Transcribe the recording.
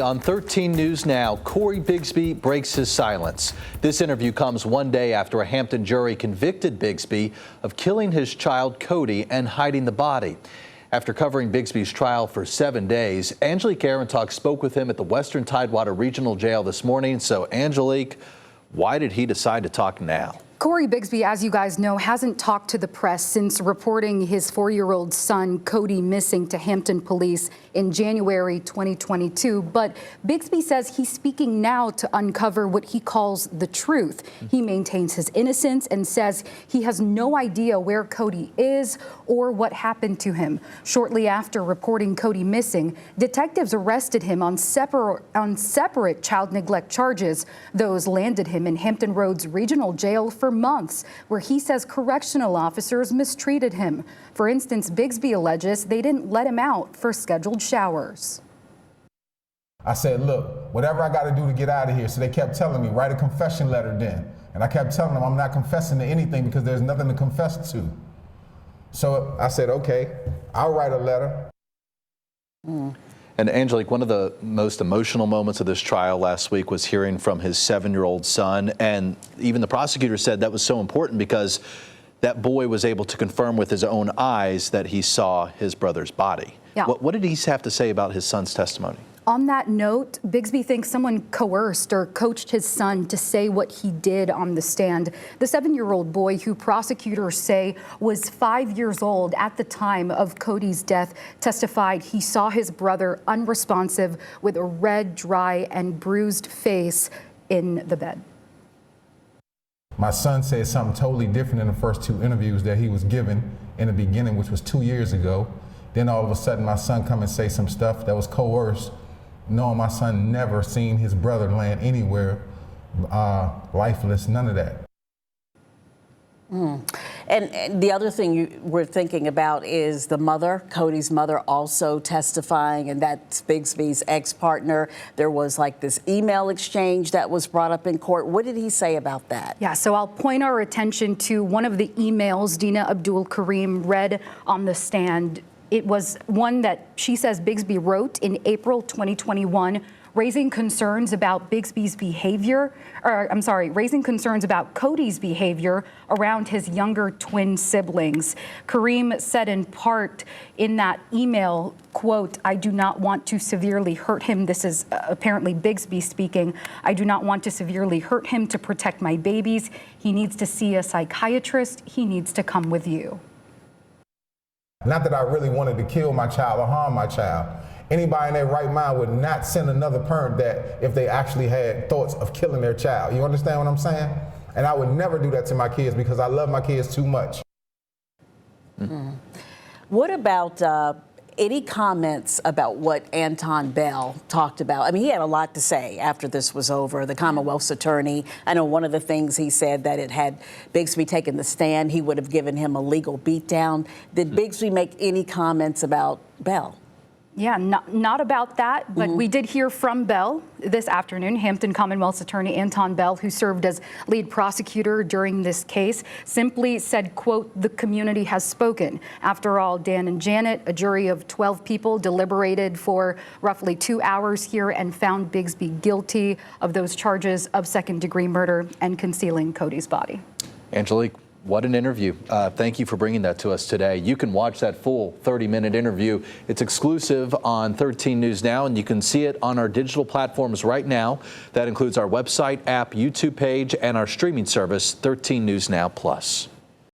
On 13 News Now, Cory Bigsby breaks his silence. This interview comes one day after a Hampton jury convicted Bigsby of killing his child Codi and hiding the body. After covering Bigsby's trial for 7 days, Angelique Arentalk spoke with him at the Western Tidewater Regional Jail this morning. So, Angelique, why did he decide to talk now? Cory Bigsby, as you guys know, hasn't talked to the press since reporting his 4-year-old son, Codi, missing to Hampton police in January 2022. But Bigsby says he's speaking now to uncover what he calls the truth. He maintains his innocence and says he has no idea where Codi is or what happened to him. Shortly after reporting Codi missing, detectives arrested him on separate child neglect charges. Those landed him in Hampton Roads Regional Jail for months, where he says correctional officers mistreated him. For instance, Bigsby alleges they didn't let him out for scheduled showers. I said, look, whatever I got to do to get out of here. So they kept telling me, write a confession letter then. And I kept telling them I'm not confessing to anything because there's nothing to confess to. So I said, okay, I'll write a letter. And Angelique, one of the most emotional moments of this trial last week was hearing from his 7-year-old son. And even the prosecutor said that was so important because that boy was able to confirm with his own eyes that he saw his brother's body. Yeah. What did he have to say about his son's testimony? On that note, Bigsby thinks someone coerced or coached his son to say what he did on the stand. The 7-year-old boy, who prosecutors say was 5 years old at the time of Codi's death, testified he saw his brother unresponsive with a red, dry, and bruised face in the bed. My son said something totally different in the first 2 interviews that he was given in the beginning, which was 2 years ago. Then all of a sudden my son come and say some stuff that was coerced, knowing my son never seen his brother land anywhere lifeless, none of that. And the other thing you were thinking about is the mother, Codi's mother, also testifying, and that's Bigsby's ex-partner. There was like this email exchange that was brought up in court. What did he say about that? Yeah, so I'll point our attention to one of the emails Dina Abdul Karim read on the stand. It was one that she says Bigsby wrote in April 2021, raising concerns about Bigsby's behavior, raising concerns about Codi's behavior around his younger twin siblings. Karim said in part in that email, quote, "I do not want to severely hurt him." This is apparently Bigsby speaking. "I do not want to severely hurt him to protect my babies. He needs to see a psychiatrist. He needs to come with you." Not that I really wanted to kill my child or harm my child. Anybody in their right mind would not send another parent that if they actually had thoughts of killing their child. You understand what I'm saying? And I would never do that to my kids because I love my kids too much. What about any comments about what Anton Bell talked about? I mean, he had a lot to say after this was over. The Commonwealth's attorney, I know one of the things he said that it had Bigsby taken the stand, he would have given him a legal beatdown. Did Bigsby make any comments about Bell? Yeah, not about that, but we did hear from Bell this afternoon. Hampton Commonwealth's attorney Anton Bell, who served as lead prosecutor during this case, simply said, quote, "The community has spoken." After all, Dan and Janet, a jury of 12 people, deliberated for roughly 2 hours here and found Bigsby guilty of those charges of second-degree murder and concealing Codi's body. Angelique, what an interview. Thank you for bringing that to us today. You can watch that full 30-minute interview. It's exclusive on 13 News Now, and you can see it on our digital platforms right now. That includes our website, app, YouTube page, and our streaming service, 13 News Now Plus.